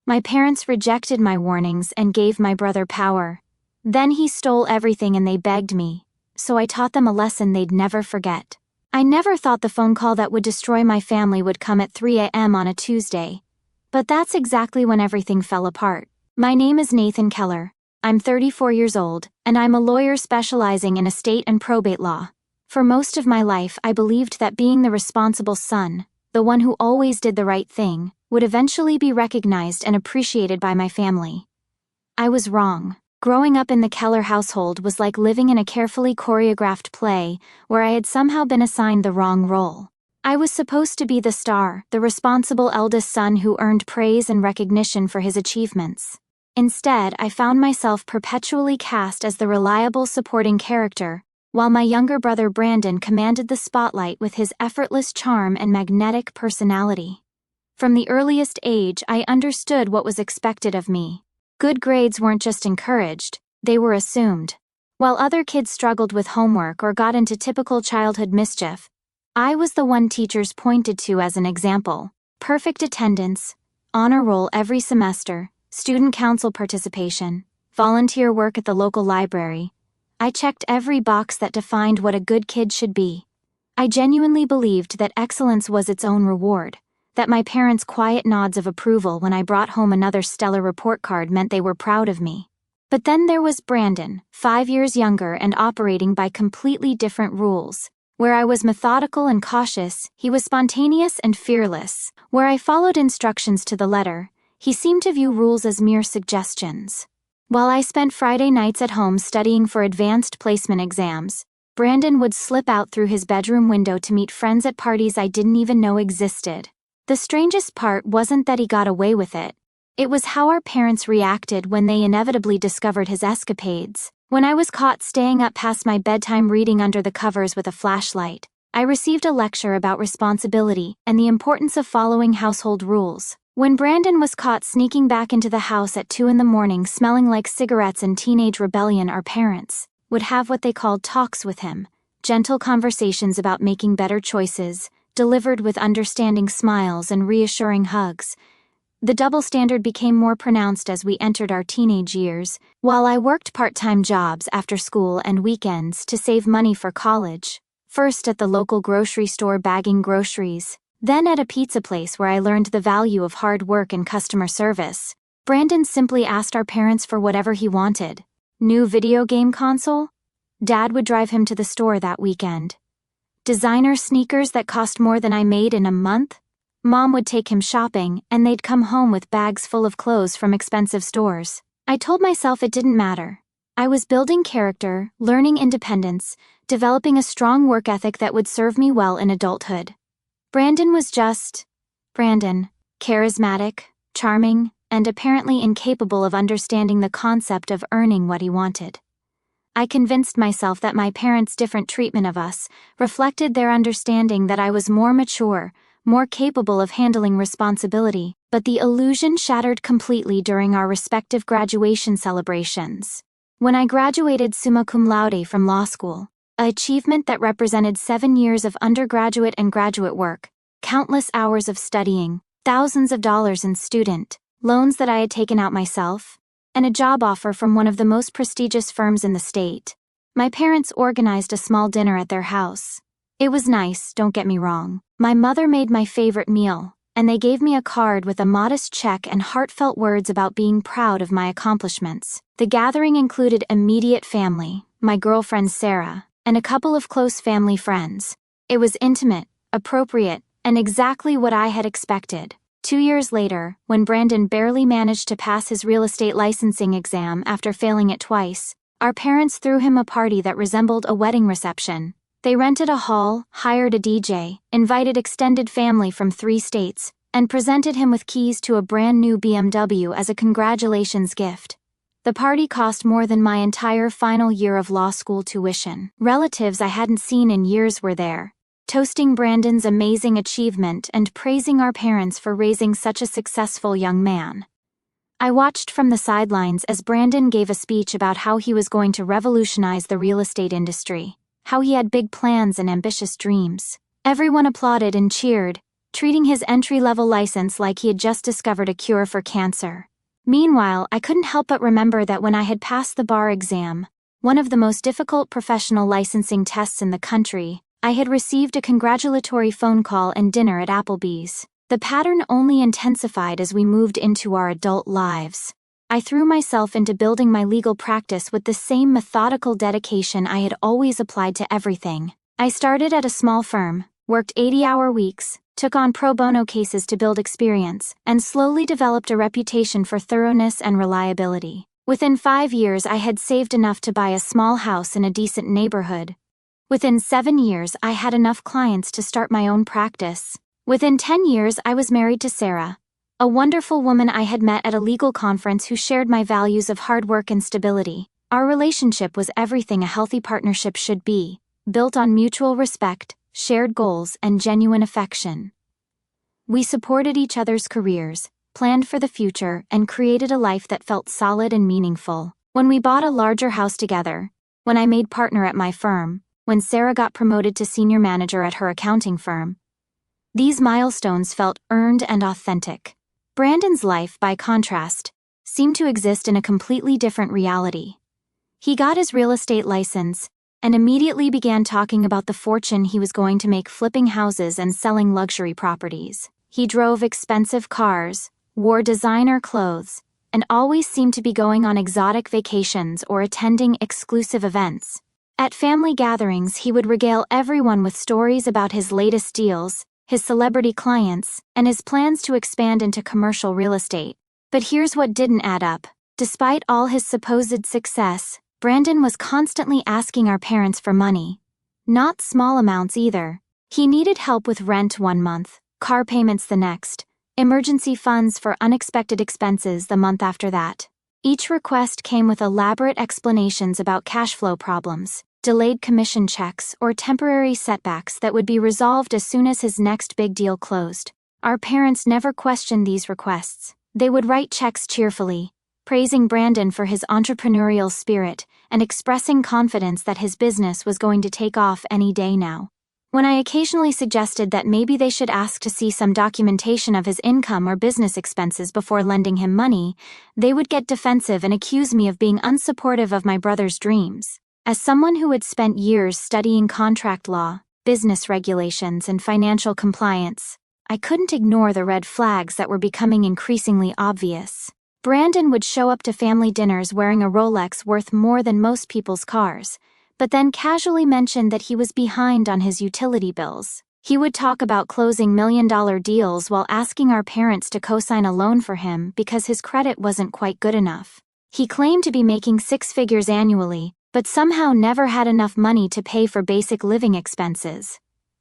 My parents rejected my warnings and gave my brother power. Then he stole everything and they begged me, so I taught them a lesson they'd never forget. I never thought the phone call that would destroy my family would come at 3 a.m. on a Tuesday. But that's exactly when everything fell apart. My name is Nathan Keller. I'm 34 years old, and I'm a lawyer specializing in estate and probate law. For most of my life, I believed that being the responsible son, the one who always did the right thing, would eventually be recognized and appreciated by my family. I was wrong. Growing up in the Keller household was like living in a carefully choreographed play where I had somehow been assigned the wrong role. I was supposed to be the star, the responsible eldest son who earned praise and recognition for his achievements. Instead, I found myself perpetually cast as the reliable supporting character, while my younger brother Brandon commanded the spotlight with his effortless charm and magnetic personality. From the earliest age, I understood what was expected of me. Good grades weren't just encouraged, they were assumed. While other kids struggled with homework or got into typical childhood mischief, I was the one teachers pointed to as an example. Perfect attendance, honor roll every semester, student council participation, volunteer work at the local library. I checked every box that defined what a good kid should be. I genuinely believed that excellence was its own reward, that my parents' quiet nods of approval when I brought home another stellar report card meant they were proud of me. But then there was Brandon, 5 years younger and operating by completely different rules. Where I was methodical and cautious, he was spontaneous and fearless. Where I followed instructions to the letter, he seemed to view rules as mere suggestions. While I spent Friday nights at home studying for advanced placement exams, Brandon would slip out through his bedroom window to meet friends at parties I didn't even know existed. The strangest part wasn't that he got away with it. It was how our parents reacted when they inevitably discovered his escapades. When I was caught staying up past my bedtime reading under the covers with a flashlight, I received a lecture about responsibility and the importance of following household rules. When Brandon was caught sneaking back into the house at 2 a.m. smelling like cigarettes and teenage rebellion, our parents would have what they called talks with him, gentle conversations about making better choices, delivered with understanding smiles and reassuring hugs. The double standard became more pronounced as we entered our teenage years. While I worked part-time jobs after school and weekends to save money for college, first at the local grocery store bagging groceries, then at a pizza place where I learned the value of hard work and customer service, Brandon simply asked our parents for whatever he wanted. New video game console? Dad would drive him to the store that weekend. Designer sneakers that cost more than I made in a month? Mom would take him shopping, and they'd come home with bags full of clothes from expensive stores. I told myself it didn't matter. I was building character, learning independence, developing a strong work ethic that would serve me well in adulthood. Brandon was just Brandon, charismatic, charming, and apparently incapable of understanding the concept of earning what he wanted. I convinced myself that my parents' different treatment of us reflected their understanding that I was more mature, more capable of handling responsibility, but the illusion shattered completely during our respective graduation celebrations. When I graduated summa cum laude from law school, an achievement that represented 7 years of undergraduate and graduate work, countless hours of studying, thousands of dollars in student loans that I had taken out myself, and a job offer from one of the most prestigious firms in the state, my parents organized a small dinner at their house. It was nice, don't get me wrong. My mother made my favorite meal, and they gave me a card with a modest check and heartfelt words about being proud of my accomplishments. The gathering included immediate family, my girlfriend Sarah, and a couple of close family friends. It was intimate, appropriate, and exactly what I had expected. 2 years later, when Brandon barely managed to pass his real estate licensing exam after failing it twice, our parents threw him a party that resembled a wedding reception. They rented a hall, hired a DJ, invited extended family from 3 states, and presented him with keys to a brand new BMW as a congratulations gift. The party cost more than my entire final year of law school tuition. Relatives I hadn't seen in years were there, toasting Brandon's amazing achievement and praising our parents for raising such a successful young man. I watched from the sidelines as Brandon gave a speech about how he was going to revolutionize the real estate industry, how he had big plans and ambitious dreams. Everyone applauded and cheered, treating his entry-level license like he had just discovered a cure for cancer. Meanwhile, I couldn't help but remember that when I had passed the bar exam, one of the most difficult professional licensing tests in the country, I had received a congratulatory phone call and dinner at Applebee's. The pattern only intensified as we moved into our adult lives. I threw myself into building my legal practice with the same methodical dedication I had always applied to everything. I started at a small firm, worked 80-hour weeks, took on pro bono cases to build experience, and slowly developed a reputation for thoroughness and reliability. Within 5 years, I had saved enough to buy a small house in a decent neighborhood. Within 7 years, I had enough clients to start my own practice. Within 10 years, I was married to Sarah, a wonderful woman I had met at a legal conference who shared my values of hard work and stability. Our relationship was everything a healthy partnership should be, built on mutual respect, shared goals, and genuine affection. We supported each other's careers, planned for the future, and created a life that felt solid and meaningful. When we bought a larger house together, when I made partner at my firm, when Sarah got promoted to senior manager at her accounting firm, these milestones felt earned and authentic. Brandon's life, by contrast, seemed to exist in a completely different reality. He got his real estate license and immediately began talking about the fortune he was going to make flipping houses and selling luxury properties. He drove expensive cars, wore designer clothes, and always seemed to be going on exotic vacations or attending exclusive events. At family gatherings, he would regale everyone with stories about his latest deals, his celebrity clients, and his plans to expand into commercial real estate. But here's what didn't add up. Despite all his supposed success, Brandon was constantly asking our parents for money. Not small amounts either. He needed help with rent one month, car payments the next, emergency funds for unexpected expenses the month after that. Each request came with elaborate explanations about cash flow problems, delayed commission checks, or temporary setbacks that would be resolved as soon as his next big deal closed. Our parents never questioned these requests. They would write checks cheerfully, praising Brandon for his entrepreneurial spirit and expressing confidence that his business was going to take off any day now. When I occasionally suggested that maybe they should ask to see some documentation of his income or business expenses before lending him money, they would get defensive and accuse me of being unsupportive of my brother's dreams. As someone who had spent years studying contract law, business regulations, and financial compliance, I couldn't ignore the red flags that were becoming increasingly obvious. Brandon would show up to family dinners wearing a Rolex worth more than most people's cars, but then casually mention that he was behind on his utility bills. He would talk about closing million-dollar deals while asking our parents to co-sign a loan for him because his credit wasn't quite good enough. He claimed to be making 6 figures annually, but somehow never had enough money to pay for basic living expenses.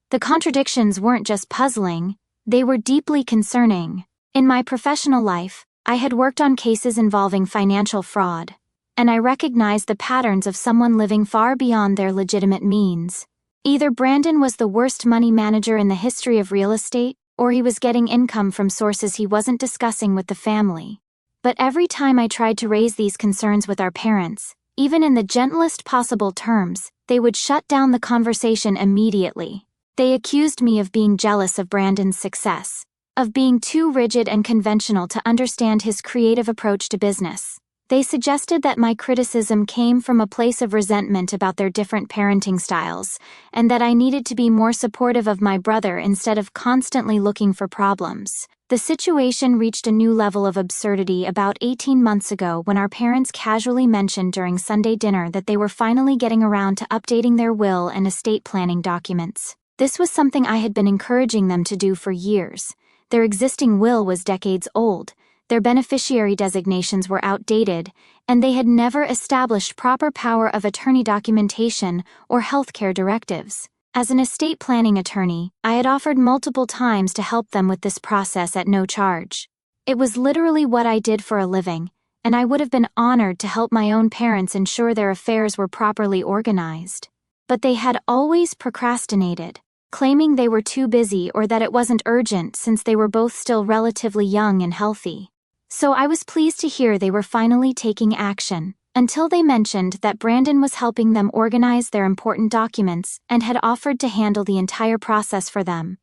The contradictions weren't just puzzling, they were deeply concerning. In my professional life, I had worked on cases involving financial fraud, and I recognized the patterns of someone living far beyond their legitimate means. Either Brandon was the worst money manager in the history of real estate, or he was getting income from sources he wasn't discussing with the family. But every time I tried to raise these concerns with our parents, even in the gentlest possible terms, they would shut down the conversation immediately. They accused me of being jealous of Brandon's success, of being too rigid and conventional to understand his creative approach to business. They suggested that my criticism came from a place of resentment about their different parenting styles, and that I needed to be more supportive of my brother instead of constantly looking for problems. The situation reached a new level of absurdity about 18 months ago when our parents casually mentioned during Sunday dinner that they were finally getting around to updating their will and estate planning documents. This was something I had been encouraging them to do for years. Their existing will was decades old, their beneficiary designations were outdated, and they had never established proper power of attorney documentation or healthcare directives. As an estate planning attorney, I had offered multiple times to help them with this process at no charge. It was literally what I did for a living, and I would have been honored to help my own parents ensure their affairs were properly organized. But they had always procrastinated, claiming they were too busy or that it wasn't urgent since they were both still relatively young and healthy. So I was pleased to hear they were finally taking action, until they mentioned that Brandon was helping them organize their important documents and had offered to handle the entire process for them.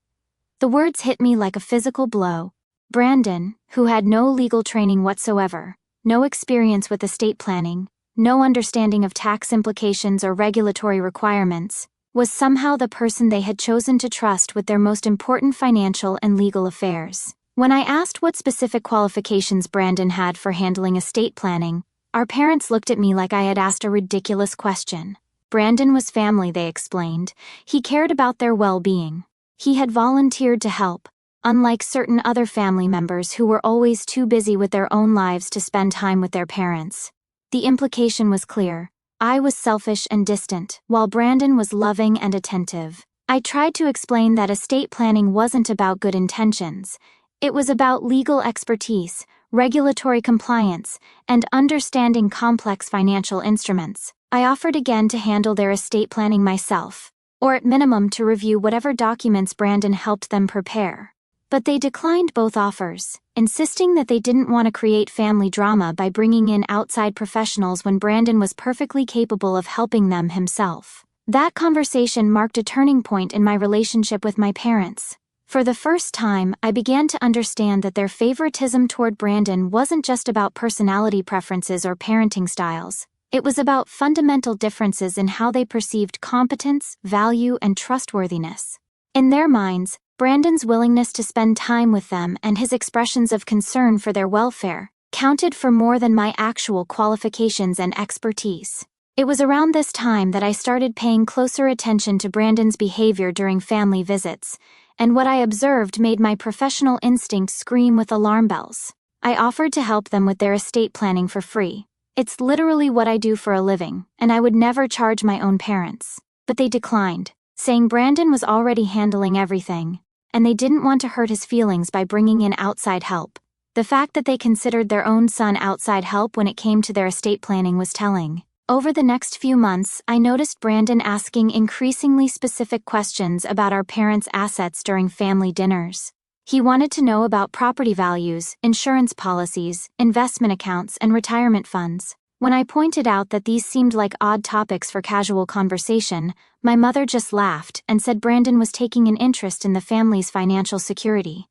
The words hit me like a physical blow. Brandon, who had no legal training whatsoever, no experience with estate planning, no understanding of tax implications or regulatory requirements, was somehow the person they had chosen to trust with their most important financial and legal affairs. When I asked what specific qualifications Brandon had for handling estate planning, our parents looked at me like I had asked a ridiculous question. Brandon was family, they explained. He cared about their well-being. He had volunteered to help, unlike certain other family members who were always too busy with their own lives to spend time with their parents. The implication was clear. I was selfish and distant, while Brandon was loving and attentive. I tried to explain that estate planning wasn't about good intentions. It was about legal expertise, regulatory compliance, and understanding complex financial instruments. I offered again to handle their estate planning myself, or at minimum to review whatever documents Brandon helped them prepare. But they declined both offers, insisting that they didn't want to create family drama by bringing in outside professionals when Brandon was perfectly capable of helping them himself. That conversation marked a turning point in my relationship with my parents. For the first time, I began to understand that their favoritism toward Brandon wasn't just about personality preferences or parenting styles. It was about fundamental differences in how they perceived competence, value, and trustworthiness. In their minds, Brandon's willingness to spend time with them and his expressions of concern for their welfare counted for more than my actual qualifications and expertise. It was around this time that I started paying closer attention to Brandon's behavior during family visits, and what I observed made my professional instinct scream with alarm bells. I offered to help them with their estate planning for free. It's literally what I do for a living, and I would never charge my own parents. But they declined, saying Brandon was already handling everything, and they didn't want to hurt his feelings by bringing in outside help. The fact that they considered their own son outside help when it came to their estate planning was telling. Over the next few months, I noticed Brandon asking increasingly specific questions about our parents' assets during family dinners. He wanted to know about property values, insurance policies, investment accounts, and retirement funds. When I pointed out that these seemed like odd topics for casual conversation, my mother just laughed and said Brandon was taking an interest in the family's financial security.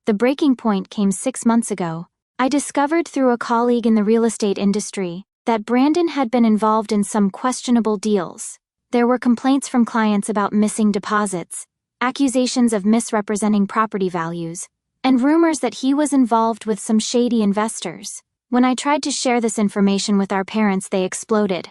The breaking point came 6 months ago. I discovered through a colleague in the real estate industry that Brandon had been involved in some questionable deals. There were complaints from clients about missing deposits, accusations of misrepresenting property values, and rumors that he was involved with some shady investors. When I tried to share this information with our parents, they exploded.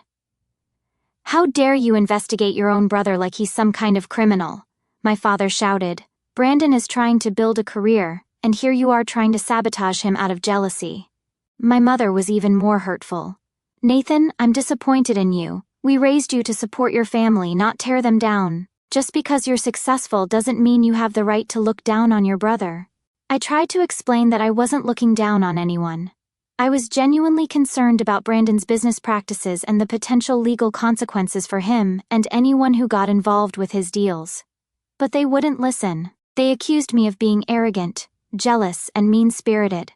"How dare you investigate your own brother like he's some kind of criminal?" my father shouted. "Brandon is trying to build a career, and here you are trying to sabotage him out of jealousy." My mother was even more hurtful. "Nathan, I'm disappointed in you. We raised you to support your family, not tear them down. Just because you're successful doesn't mean you have the right to look down on your brother." I tried to explain that I wasn't looking down on anyone. I was genuinely concerned about Brandon's business practices and the potential legal consequences for him and anyone who got involved with his deals. But they wouldn't listen. They accused me of being arrogant, jealous, and mean-spirited.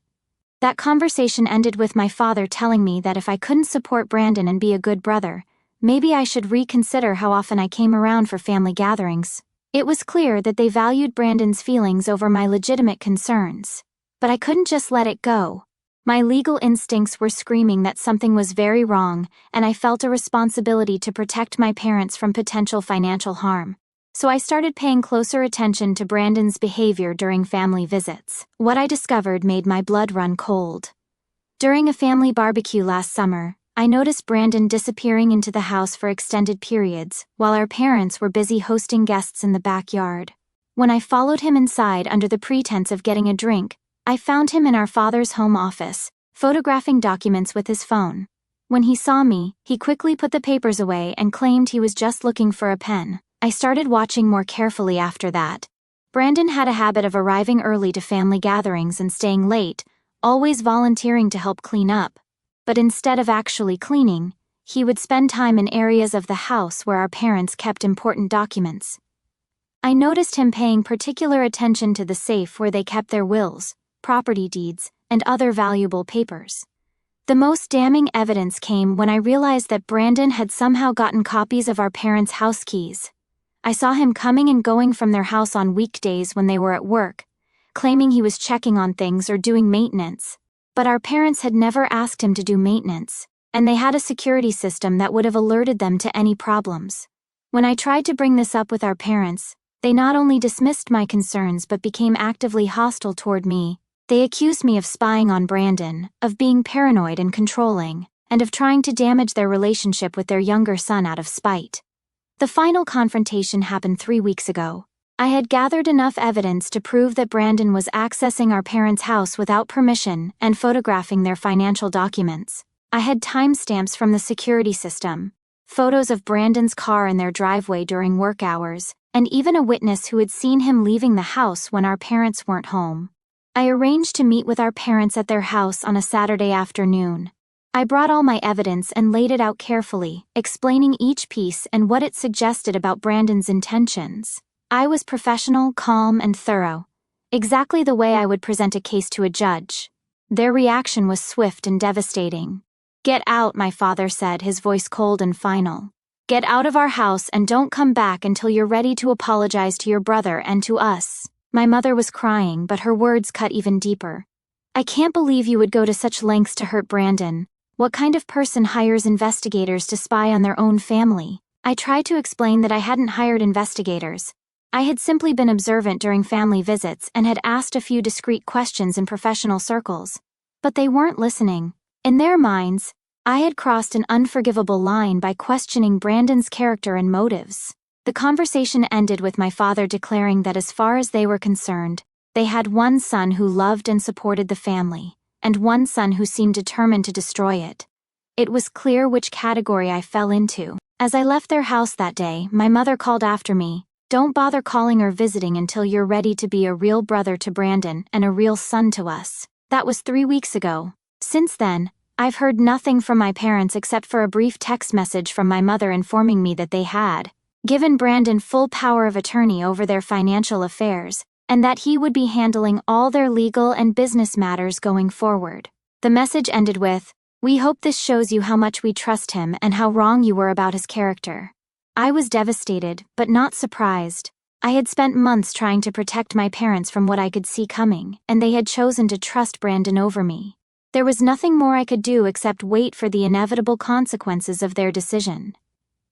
That conversation ended with my father telling me that if I couldn't support Brandon and be a good brother, maybe I should reconsider how often I came around for family gatherings. It was clear that they valued Brandon's feelings over my legitimate concerns. But I couldn't just let it go. My legal instincts were screaming that something was very wrong, and I felt a responsibility to protect my parents from potential financial harm. So I started paying closer attention to Brandon's behavior during family visits. What I discovered made my blood run cold. During a family barbecue last summer, I noticed Brandon disappearing into the house for extended periods, while our parents were busy hosting guests in the backyard. When I followed him inside under the pretense of getting a drink, I found him in our father's home office, photographing documents with his phone. When he saw me, he quickly put the papers away and claimed he was just looking for a pen. I started watching more carefully after that. Brandon had a habit of arriving early to family gatherings and staying late, always volunteering to help clean up. But instead of actually cleaning, he would spend time in areas of the house where our parents kept important documents. I noticed him paying particular attention to the safe where they kept their wills, property deeds, and other valuable papers. The most damning evidence came when I realized that Brandon had somehow gotten copies of our parents' house keys. I saw him coming and going from their house on weekdays when they were at work, claiming he was checking on things or doing maintenance. But our parents had never asked him to do maintenance, and they had a security system that would have alerted them to any problems. When I tried to bring this up with our parents, they not only dismissed my concerns but became actively hostile toward me. They accused me of spying on Brandon, of being paranoid and controlling, and of trying to damage their relationship with their younger son out of spite. The final confrontation happened 3 weeks ago. I had gathered enough evidence to prove that Brandon was accessing our parents' house without permission and photographing their financial documents. I had timestamps from the security system, photos of Brandon's car in their driveway during work hours, and even a witness who had seen him leaving the house when our parents weren't home. I arranged to meet with our parents at their house on a Saturday afternoon. I brought all my evidence and laid it out carefully, explaining each piece and what it suggested about Brandon's intentions. I was professional, calm, and thorough, exactly the way I would present a case to a judge. Their reaction was swift and devastating. "Get out," my father said, his voice cold and final. "Get out of our house and don't come back until you're ready to apologize to your brother and to us." My mother was crying, but her words cut even deeper. "I can't believe you would go to such lengths to hurt Brandon. What kind of person hires investigators to spy on their own family?" I tried to explain that I hadn't hired investigators. I had simply been observant during family visits and had asked a few discreet questions in professional circles. But they weren't listening. In their minds, I had crossed an unforgivable line by questioning Brandon's character and motives. The conversation ended with my father declaring that as far as they were concerned, they had one son who loved and supported the family, and one son who seemed determined to destroy it. It was clear which category I fell into. As I left their house that day, my mother called after me, "Don't bother calling or visiting until you're ready to be a real brother to Brandon and a real son to us." That was 3 weeks ago. Since then, I've heard nothing from my parents except for a brief text message from my mother informing me that they had given Brandon full power of attorney over their financial affairs, and that he would be handling all their legal and business matters going forward. The message ended with, "We hope this shows you how much we trust him and how wrong you were about his character." I was devastated, but not surprised. I had spent months trying to protect my parents from what I could see coming, and they had chosen to trust Brandon over me. There was nothing more I could do except wait for the inevitable consequences of their decision.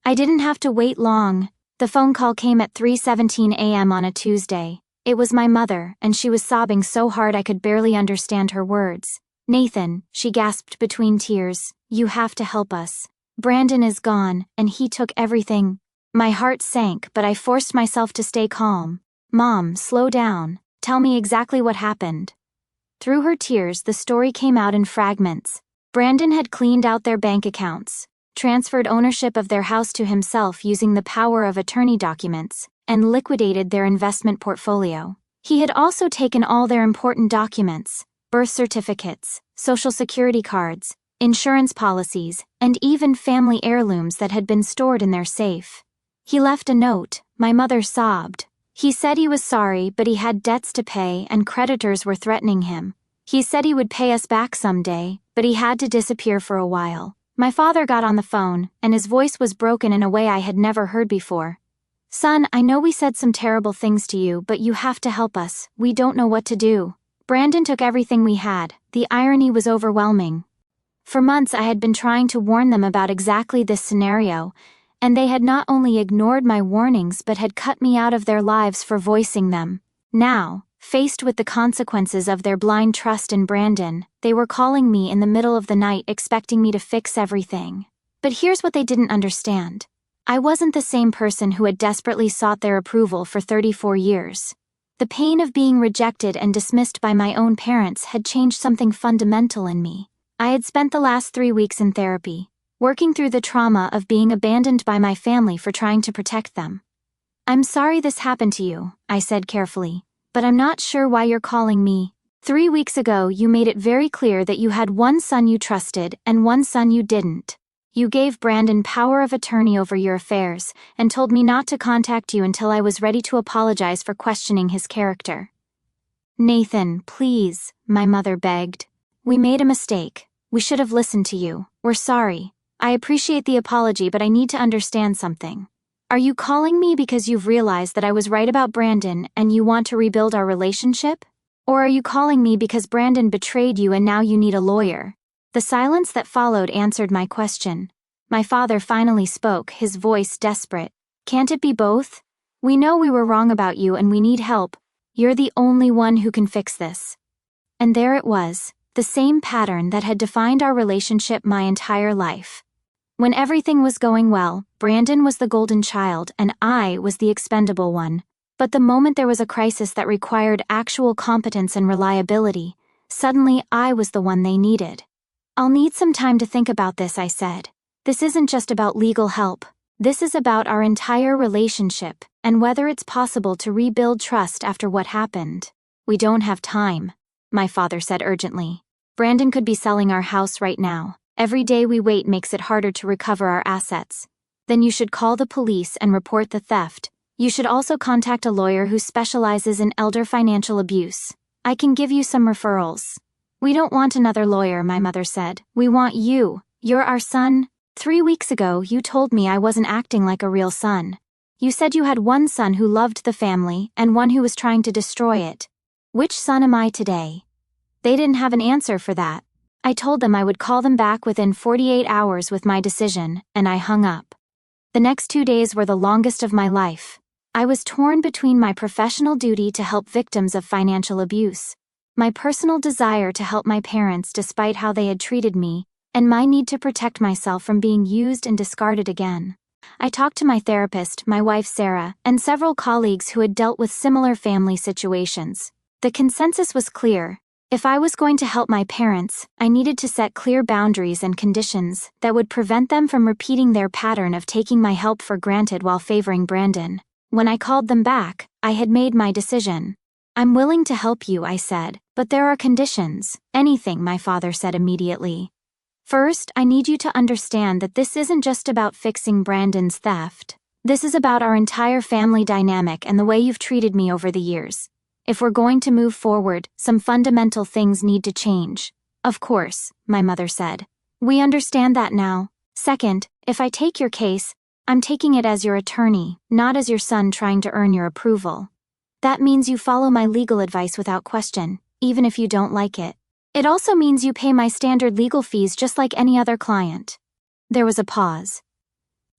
I didn't have to wait long. The phone call came at 3:17 a.m. on a Tuesday. It was my mother, and she was sobbing so hard I could barely understand her words. "Nathan," she gasped between tears, "you have to help us. Brandon is gone, and he took everything." My heart sank, but I forced myself to stay calm. "Mom, slow down. Tell me exactly what happened." Through her tears, the story came out in fragments. Brandon had cleaned out their bank accounts, transferred ownership of their house to himself using the power of attorney documents, and liquidated their investment portfolio. He had also taken all their important documents, birth certificates, social security cards, insurance policies, and even family heirlooms that had been stored in their safe. He left a note. My mother sobbed. He said he was sorry, but he had debts to pay and creditors were threatening him. He said he would pay us back someday, but he had to disappear for a while. My father got on the phone, and his voice was broken in a way I had never heard before. "Son, I know we said some terrible things to you, but you have to help us. We don't know what to do. Brandon took everything we had." The irony was overwhelming. For months I had been trying to warn them about exactly this scenario, and they had not only ignored my warnings but had cut me out of their lives for voicing them. Now, faced with the consequences of their blind trust in Brandon, they were calling me in the middle of the night expecting me to fix everything. But here's what they didn't understand. I wasn't the same person who had desperately sought their approval for 34 years. The pain of being rejected and dismissed by my own parents had changed something fundamental in me. I had spent the last 3 weeks in therapy, working through the trauma of being abandoned by my family for trying to protect them. "I'm sorry this happened to you," I said carefully, "but I'm not sure why you're calling me. 3 weeks ago you made it very clear that you had one son you trusted and one son you didn't. You gave Brandon power of attorney over your affairs and told me not to contact you until I was ready to apologize for questioning his character." "Nathan, please," my mother begged. "We made a mistake. We should have listened to you. We're sorry. I appreciate the apology, but I need to understand something." Are you calling me because you've realized that I was right about Brandon and you want to rebuild our relationship? Or are you calling me because Brandon betrayed you and now you need a lawyer? The silence that followed answered my question. My father finally spoke, his voice desperate. Can't it be both? We know we were wrong about you and we need help. You're the only one who can fix this. And there it was, the same pattern that had defined our relationship my entire life. When everything was going well, Brandon was the golden child and I was the expendable one. But the moment there was a crisis that required actual competence and reliability, suddenly I was the one they needed. I'll need some time to think about this, I said. This isn't just about legal help. This is about our entire relationship and whether it's possible to rebuild trust after what happened. We don't have time, my father said urgently. Brandon could be selling our house right now. Every day we wait makes it harder to recover our assets. Then you should call the police and report the theft. You should also contact a lawyer who specializes in elder financial abuse. I can give you some referrals. We don't want another lawyer, my mother said. We want you. You're our son. 3 weeks ago, you told me I wasn't acting like a real son. You said you had one son who loved the family and one who was trying to destroy it. Which son am I today? They didn't have an answer for that. I told them I would call them back within 48 hours with my decision, and I hung up. The next 2 days were the longest of my life. I was torn between my professional duty to help victims of financial abuse, my personal desire to help my parents despite how they had treated me, and my need to protect myself from being used and discarded again. I talked to my therapist, my wife Sarah, and several colleagues who had dealt with similar family situations. The consensus was clear. If I was going to help my parents, I needed to set clear boundaries and conditions that would prevent them from repeating their pattern of taking my help for granted while favoring Brandon. When I called them back, I had made my decision. I'm willing to help you, I said, but there are conditions. Anything, my father said immediately. First, I need you to understand that this isn't just about fixing Brandon's theft. This is about our entire family dynamic and the way you've treated me over the years. If we're going to move forward, some fundamental things need to change. Of course, my mother said. We understand that now. Second, if I take your case, I'm taking it as your attorney, not as your son trying to earn your approval. That means you follow my legal advice without question, even if you don't like it. It also means you pay my standard legal fees just like any other client. There was a pause.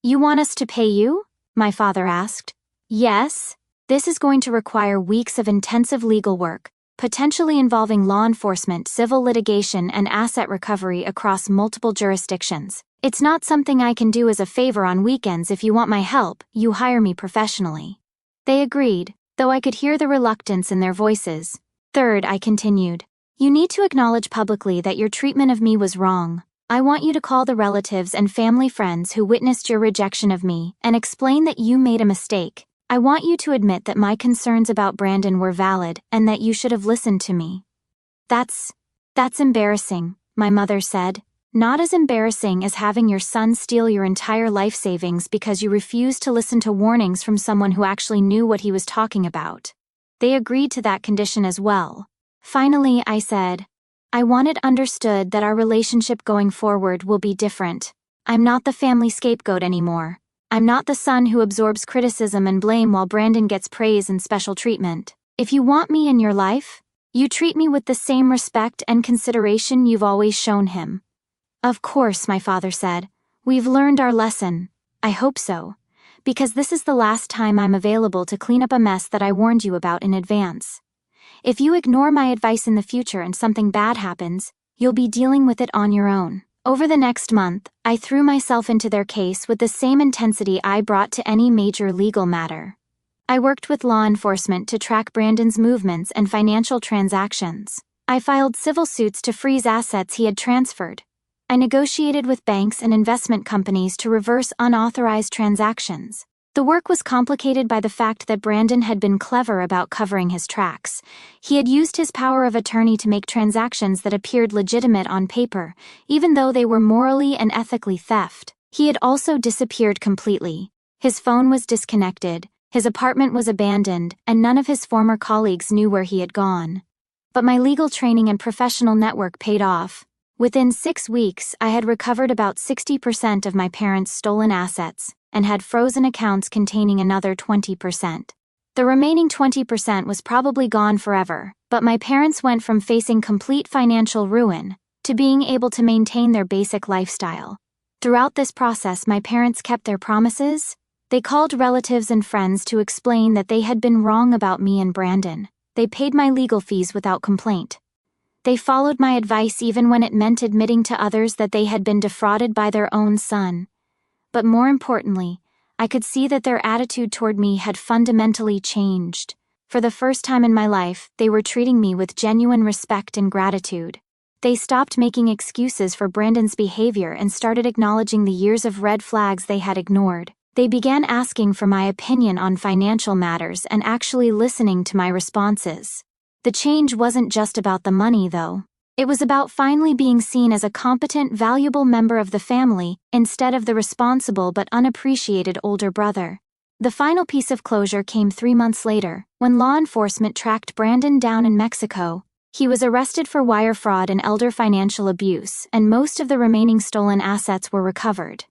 You want us to pay you? My father asked. Yes. This is going to require weeks of intensive legal work, potentially involving law enforcement, civil litigation, and asset recovery across multiple jurisdictions. It's not something I can do as a favor on weekends. If you want my help, you hire me professionally. They agreed, though I could hear the reluctance in their voices. Third, I continued. You need to acknowledge publicly that your treatment of me was wrong. I want you to call the relatives and family friends who witnessed your rejection of me and explain that you made a mistake. I want you to admit that my concerns about Brandon were valid and that you should have listened to me. That's embarrassing, my mother said. Not as embarrassing as having your son steal your entire life savings because you refused to listen to warnings from someone who actually knew what he was talking about. They agreed to that condition as well. Finally, I said, I want it understood that our relationship going forward will be different. I'm not the family scapegoat anymore. I'm not the son who absorbs criticism and blame while Brandon gets praise and special treatment. If you want me in your life, you treat me with the same respect and consideration you've always shown him. Of course, my father said. We've learned our lesson. I hope so. Because this is the last time I'm available to clean up a mess that I warned you about in advance. If you ignore my advice in the future and something bad happens, you'll be dealing with it on your own. Over the next month, I threw myself into their case with the same intensity I brought to any major legal matter. I worked with law enforcement to track Brandon's movements and financial transactions. I filed civil suits to freeze assets he had transferred. I negotiated with banks and investment companies to reverse unauthorized transactions. The work was complicated by the fact that Brandon had been clever about covering his tracks. He had used his power of attorney to make transactions that appeared legitimate on paper, even though they were morally and ethically theft. He had also disappeared completely. His phone was disconnected, his apartment was abandoned, and none of his former colleagues knew where he had gone. But my legal training and professional network paid off. Within 6 weeks, I had recovered about 60% of my parents' stolen assets, and had frozen accounts containing another 20%. The remaining 20% was probably gone forever, but my parents went from facing complete financial ruin to being able to maintain their basic lifestyle. Throughout this process, my parents kept their promises. They called relatives and friends to explain that they had been wrong about me and Brandon. They paid my legal fees without complaint. They followed my advice even when it meant admitting to others that they had been defrauded by their own son. But more importantly, I could see that their attitude toward me had fundamentally changed. For the first time in my life, they were treating me with genuine respect and gratitude. They stopped making excuses for Brandon's behavior and started acknowledging the years of red flags they had ignored. They began asking for my opinion on financial matters and actually listening to my responses. The change wasn't just about the money, though. It was about finally being seen as a competent, valuable member of the family instead of the responsible but unappreciated older brother. The final piece of closure came 3 months later, when law enforcement tracked Brandon down in Mexico. He was arrested for wire fraud and elder financial abuse, and most of the remaining stolen assets were recovered.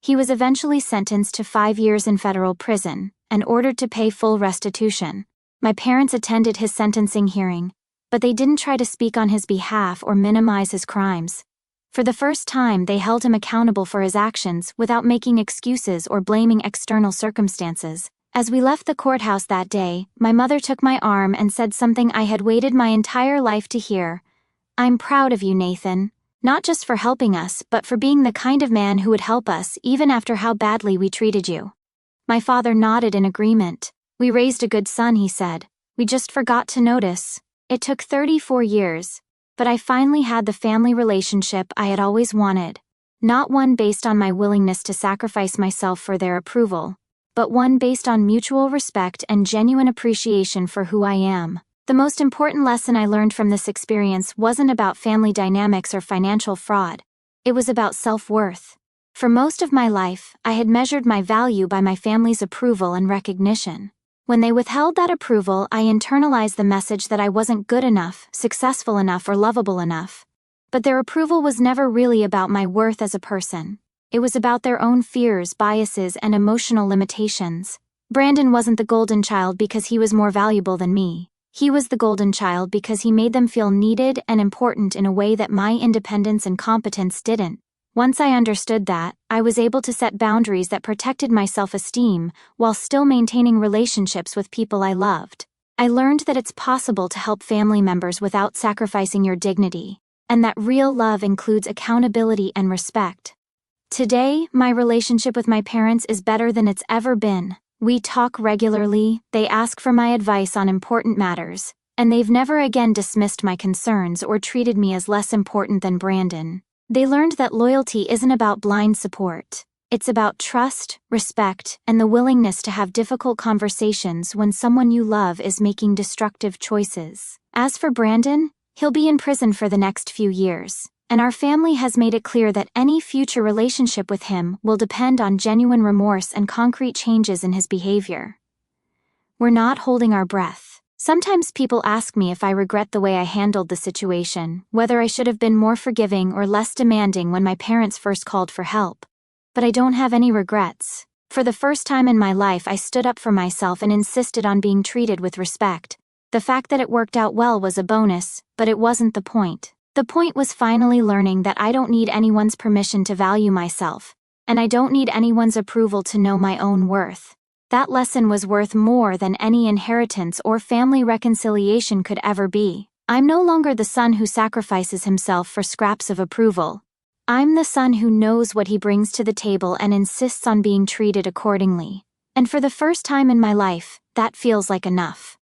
He was eventually sentenced to 5 years in federal prison and ordered to pay full restitution. My parents attended his sentencing hearing, but they didn't try to speak on his behalf or minimize his crimes. For the first time, they held him accountable for his actions without making excuses or blaming external circumstances. As we left the courthouse that day, my mother took my arm and said something I had waited my entire life to hear. "I'm proud of you, Nathan. Not just for helping us, but for being the kind of man who would help us even after how badly we treated you." My father nodded in agreement. "We raised a good son," he said. "We just forgot to notice." It took 34 years, but I finally had the family relationship I had always wanted. Not one based on my willingness to sacrifice myself for their approval, but one based on mutual respect and genuine appreciation for who I am. The most important lesson I learned from this experience wasn't about family dynamics or financial fraud. It was about self-worth. For most of my life, I had measured my value by my family's approval and recognition. When they withheld that approval, I internalized the message that I wasn't good enough, successful enough, or lovable enough. But their approval was never really about my worth as a person. It was about their own fears, biases, and emotional limitations. Brandon wasn't the golden child because he was more valuable than me. He was the golden child because he made them feel needed and important in a way that my independence and competence didn't. Once I understood that, I was able to set boundaries that protected my self-esteem while still maintaining relationships with people I loved. I learned that it's possible to help family members without sacrificing your dignity, and that real love includes accountability and respect. Today, my relationship with my parents is better than it's ever been. We talk regularly, they ask for my advice on important matters, and they've never again dismissed my concerns or treated me as less important than Brandon. They learned that loyalty isn't about blind support. It's about trust, respect, and the willingness to have difficult conversations when someone you love is making destructive choices. As for Brandon, he'll be in prison for the next few years, and our family has made it clear that any future relationship with him will depend on genuine remorse and concrete changes in his behavior. We're not holding our breath. Sometimes people ask me if I regret the way I handled the situation, whether I should have been more forgiving or less demanding when my parents first called for help. But I don't have any regrets. For the first time in my life, I stood up for myself and insisted on being treated with respect. The fact that it worked out well was a bonus, but it wasn't the point. The point was finally learning that I don't need anyone's permission to value myself, and I don't need anyone's approval to know my own worth. That lesson was worth more than any inheritance or family reconciliation could ever be. I'm no longer the son who sacrifices himself for scraps of approval. I'm the son who knows what he brings to the table and insists on being treated accordingly. And for the first time in my life, that feels like enough.